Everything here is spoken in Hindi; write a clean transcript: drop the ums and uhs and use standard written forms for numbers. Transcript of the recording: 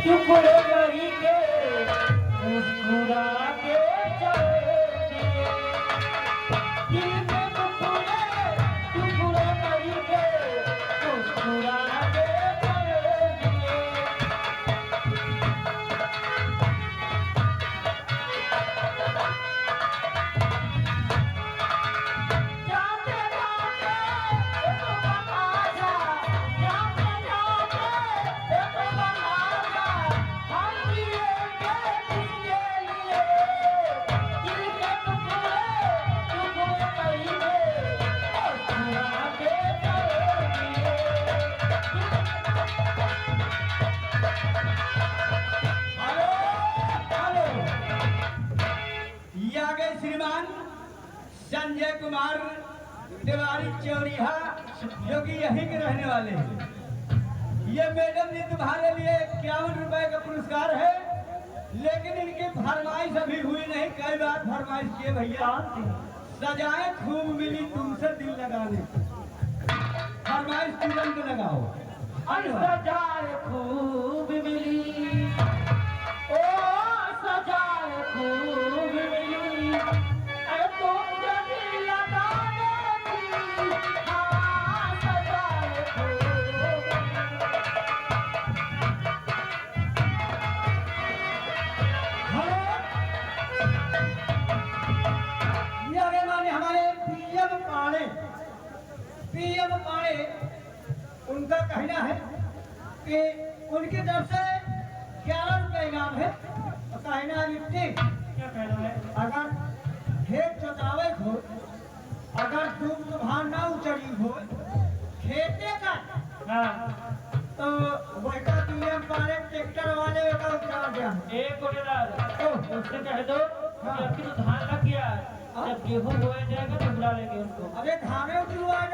टुकड़े नहीं के मुस्कुरा के चलेंगे। दिल में टुकड़े टुकड़े नहीं के मुस्कुरा के चलेंगे। जाते जाते एक बता जा, जाते जाते एक बता जा, हम जिएंगे किसके लिए? दिल के टुकड़े टुकड़े करेंगे, मुस्कुरा के चलेंगे। हेलो हेलो, ये आ गए श्रीमान संजय कुमार तिवारी चौरिहा, जो कि यहीं के रहने वाले हैं। ये मैडम जी तुम्हारे लिए 51 रुपए का पुरस्कार है, लेकिन इनकी फरमाइश अभी हुई नहीं। कई बार फरमाइश किए भैया, सजाएं खूब मिली तुमसे दिल लगाने, फरमाइश तुरंत लगाओ। सजाए खूब मिली, ओ सजाए खूब मिली, तुम जब लगाने की, हाँ सजाए खूब हेलो, ये आ गए माने हमारे पीएम पाड़े। पीएम पाड़े, उनका कहना है कि उनकी तरफ से 11 रुपए इनाम है। और कहना है लिट्टी, क्या कहना है? अगर खेत जोतावे हो, अगर धूप तूफान ना उचड़ी हो खेते का, हाँ तो वैसा पीएम पाड़े ट्रैक्टर वाले का उतार दिया। एक कोटेदार उससे कह दो कि अभी तो धान लग गया, जब गेहूं बोया जाएगा तो बुला लेंगे उनको। अरे धाने उतरवाए